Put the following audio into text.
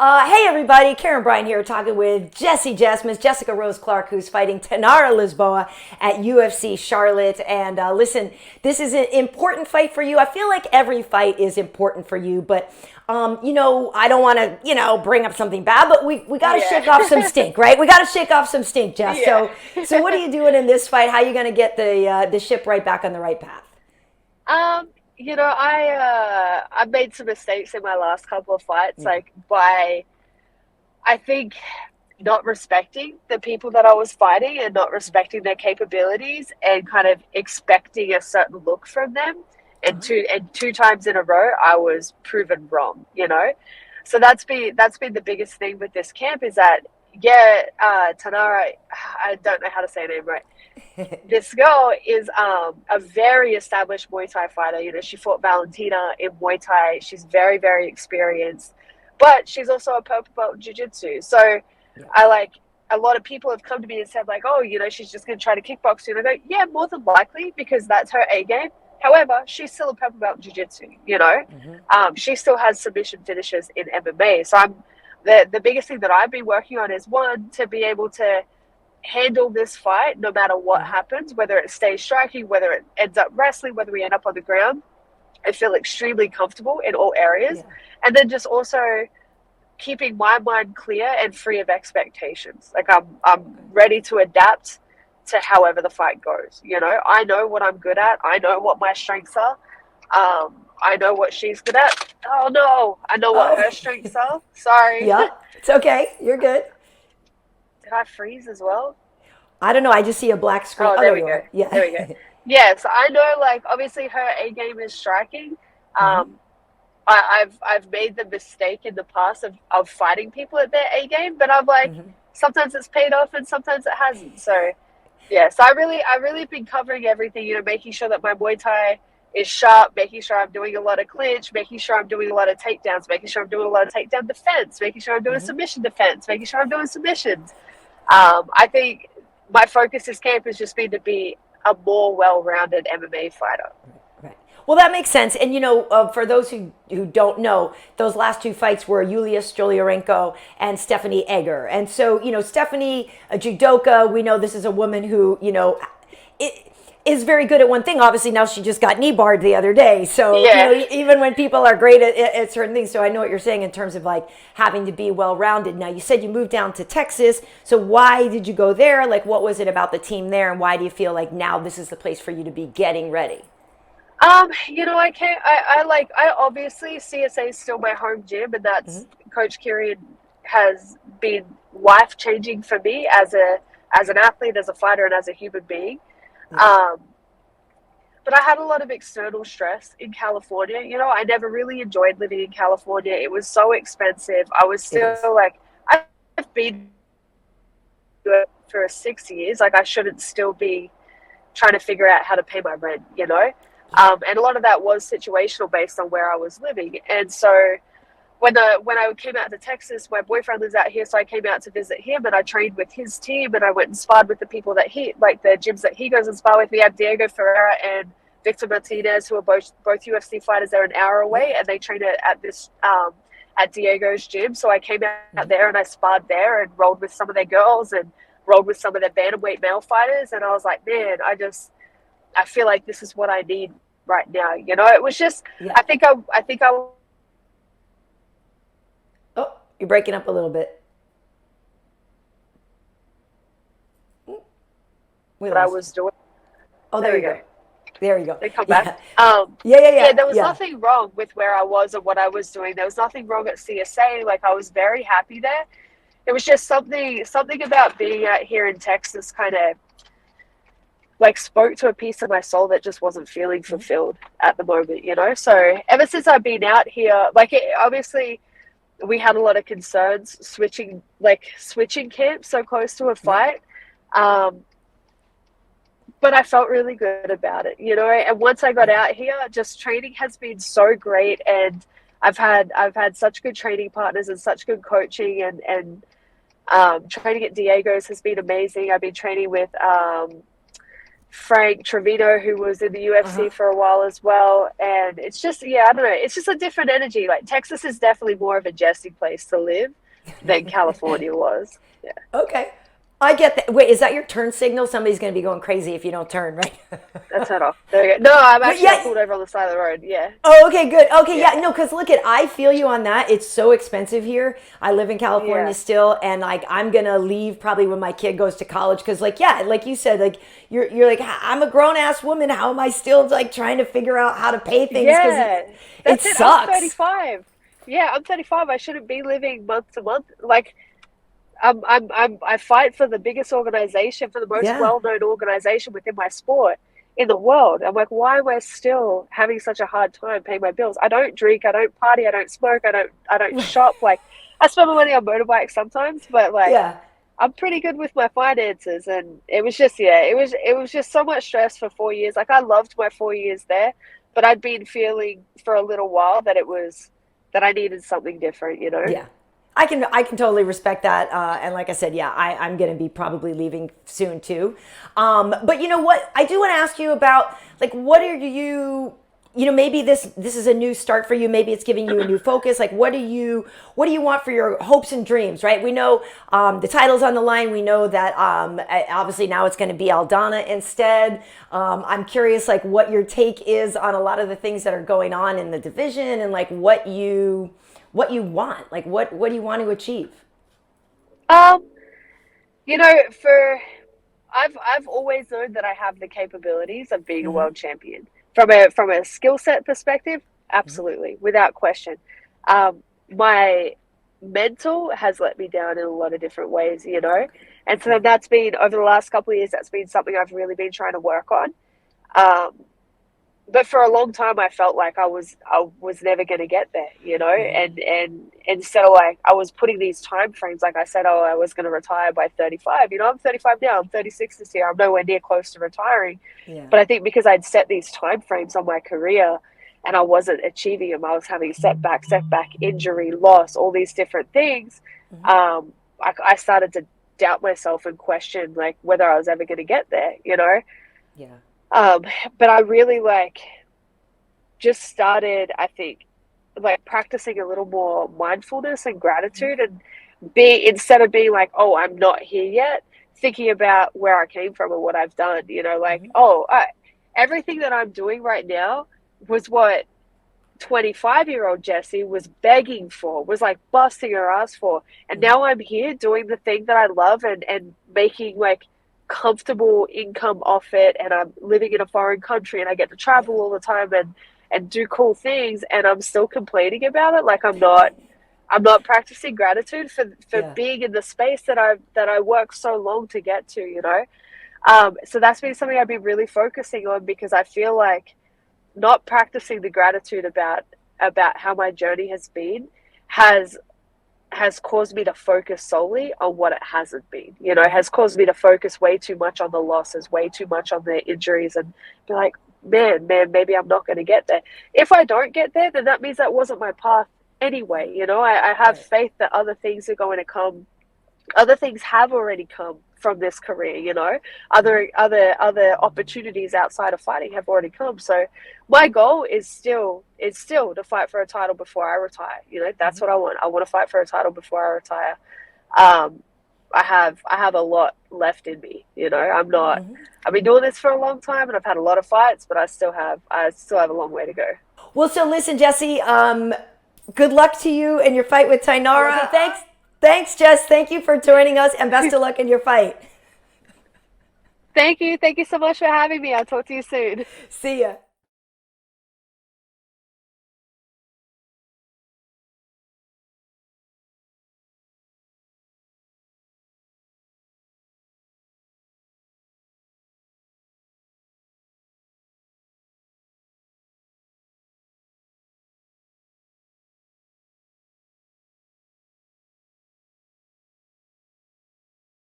Hey everybody, Karyn Bryant here talking with Miss Jessica Rose Clark, who's fighting Tanara Lisboa at UFC Charlotte. And listen, this is an important fight for you. I feel like every fight is important for you, but I don't want to, bring up something bad, but we got to shake off some stink, right? We got to shake off some stink, Jess. Yeah. So what are you doing in this fight? How are you going to get the ship right back on the right path? I made some mistakes in my last couple of fights, like by I think not respecting the people that I was fighting and not respecting their capabilities and kind of expecting a certain look from them. And two times in a row I was proven wrong. So that's been the biggest thing with this camp is that Tanara, I don't know how to say her name right. This girl is a very established Muay Thai fighter. She fought Valentina in Muay Thai. She's very, very experienced, but she's also a purple belt in jiu-jitsu. So a lot of people have come to me and said like, oh, she's just going to try to kickbox you. And I go, yeah, more than likely, because that's her A game. However, she's still a purple belt in jiu-jitsu, She still has submission finishes in MMA. So the biggest thing that I've been working on is, one, to be able to handle this fight no matter what happens, whether it stays striking, whether it ends up wrestling, whether we end up on the ground. I feel extremely comfortable in all areas. And then just also keeping my mind clear and free of expectations. Like I'm ready to adapt to however the fight goes. I know what I'm good at. I know what my strengths are. I know what she's good at. Oh no, I know what her strengths are. Sorry. Yeah, it's okay. You're good. Did I freeze as well? I don't know. I just see a black screen. Oh, there we go. Yeah. There we go. Yeah, so I know, obviously her A game is striking. I've made the mistake in the past of fighting people at their A game, but sometimes it's paid off and sometimes it hasn't. So yeah, so I really been covering everything, making sure that my Muay Thai is sharp, making sure I'm doing a lot of clinch, making sure I'm doing a lot of takedowns, making sure I'm doing a lot of takedown defense, making sure I'm doing submission defense, making sure I'm doing submissions. I think my focus this camp has just been to be a more well-rounded MMA fighter. Right. Well, that makes sense. And, for those who don't know, those last two fights were Yulia Stoliarenko and Stephanie Egger. And so, Stephanie, a judoka, we know this is a woman who, is very good at one thing. Obviously, now she just got knee barred the other day. So, even when people are great at certain things. So I know what you're saying in terms of having to be well-rounded. Now, you said you moved down to Texas. So why did you go there? What was it about the team there? And why do you feel like now this is the place for you to be getting ready? I obviously CSA is still my home gym, and that's Coach Karyn has been life-changing for me as an athlete, as a fighter, and as a human being. But I had a lot of external stress in California. I never really enjoyed living in California. It was so expensive. I was still I've been for 6 years. I shouldn't still be trying to figure out how to pay my rent, And a lot of that was situational based on where I was living. And so when I came out to Texas, my boyfriend lives out here, so I came out to visit him, and I trained with his team, and I went and sparred with the people that the gyms that he goes and spar with. We have Diego Ferreira and Victor Martinez, who are both UFC fighters. They're an hour away, and they train at this at Diego's gym. So I came out there and I sparred there and rolled with some of their girls and rolled with some of their bantamweight male fighters, and I was like, man, I feel like this is what I need right now. It was just I think I. Oh, you're breaking up a little bit. What I was doing. Oh, there you go. There you go. They come back. Yeah. There was nothing wrong with where I was or what I was doing. There was nothing wrong at CSA. I was very happy there. It was just something about being out here in Texas kind of spoke to a piece of my soul that just wasn't feeling fulfilled at the moment, So ever since I've been out here, obviously we had a lot of concerns switching camps so close to a fight. But I felt really good about it, and once I got out here, just training has been so great, and I've had such good training partners and such good coaching, and training at Diego's has been amazing. I've been training with Frank Trevino, who was in the UFC Uh-huh. for a while as well. And it's just, yeah, I don't know. It's just a different energy. Like Texas is definitely more of a Jessy place to live than California was. Yeah, Okay. I get that. Wait, is that your turn signal? Somebody's going to be going crazy if you don't turn, right? that's head off. There you go. No, I'm But actually, I yeah. pulled over on the side of the road. Yeah. Oh, okay, good. Okay, Yeah. yeah, no, because look at, I feel you on that. It's so expensive here. I live in California Yeah. still, and like I'm gonna leave probably when my kid goes to college, because like yeah, like you said, like you're like I'm a grown ass woman. How am I still like trying to figure out how to pay things? Because Yeah. it That's it. I'm sucks. 35. Yeah, I'm 35. I shouldn't be living month to month. Like, I fight for the biggest organization, for the most Yeah. well-known organization within my sport in the world. I'm like, why am I still having such a hard time paying my bills? I don't drink, I don't party, I don't smoke, I don't shop. Like, I spend my money on motorbikes sometimes, but like, Yeah. I'm pretty good with my finances. And it was just, yeah, it was just so much stress for 4 years. Like, I loved my 4 years there, but I'd been feeling for a little while that it was that I needed something different, you know? Yeah. I can totally respect that. And like I said, yeah, I'm going to be probably leaving soon too. But you know what? I do want to ask you about like what are maybe this is a new start for you. Maybe it's giving you a new focus. Like what do you want for your hopes and dreams? Right? We know the title's on the line. We know that obviously now it's going to be Aldana instead. I'm curious like what your take is on a lot of the things that are going on in the division and like what you want, like what do you want to achieve? Um, you know, for I've always known that I have the capabilities of being a Mm-hmm. world champion. From a skill set perspective, Mm-hmm. absolutely, without question. My mental has let me down in a lot of different ways, you know, and so Yeah. that's been over the last couple of years. That's been something I've really been trying to work on. Um, but for a long time I felt like I was never going to get there, you know, Mm-hmm. and instead of like I was putting these time frames, like I said, oh, I was going to retire by 35. You know, I'm 35 now, I'm 36 this year, I'm nowhere near close to retiring. Yeah. But I think because I'd set these time frames on my career and I wasn't achieving them, I was having setback, injury, loss, all these different things. Mm-hmm. I started to doubt myself and question like whether I was ever going to get there, you know. Yeah. um, but I really like just started, I think, like practicing a little more mindfulness and gratitude, and be instead of being like, oh, I'm not here yet, thinking about where I came from and what I've done, you know, like, Mm-hmm. oh, everything that I'm doing right now was what 25-year-old Jessy was begging for, was like busting her ass for. And Mm-hmm. now I'm here doing the thing that I love, and making like comfortable income off it. And I'm living in a foreign country and I get to travel Yeah. all the time and do cool things. And I'm still complaining about it. Like I'm not practicing gratitude for Yeah. being in the space that I worked so long to get to, you know? So that's been something I've been really focusing on, because I feel like not practicing the gratitude about how my journey has been has has caused me to focus solely on what it hasn't been. You know, it Mm-hmm. has caused me to focus way too much on the losses, way too much on the injuries, and be like, man, maybe I'm not going to get there. If I don't get there, then that means that wasn't my path anyway. You know, I have Right. faith that other things are going to come, other things have already come from this career, you know, Mm-hmm. other opportunities outside of fighting have already come. So my goal is still to fight for a title before I retire. You know, that's Mm-hmm. what I want to fight for a title before I retire. um I have a lot left in me, you know. Mm-hmm. I've been doing this for a long time and I've had a lot of fights, but I still have a long way to go. Well, so listen, Jessy. Good luck to you in your fight with Yeah. Tainara. Thanks, Jess. Thank you for joining us, and best of luck in your fight. Thank you so much for having me. I'll talk to you soon. See ya.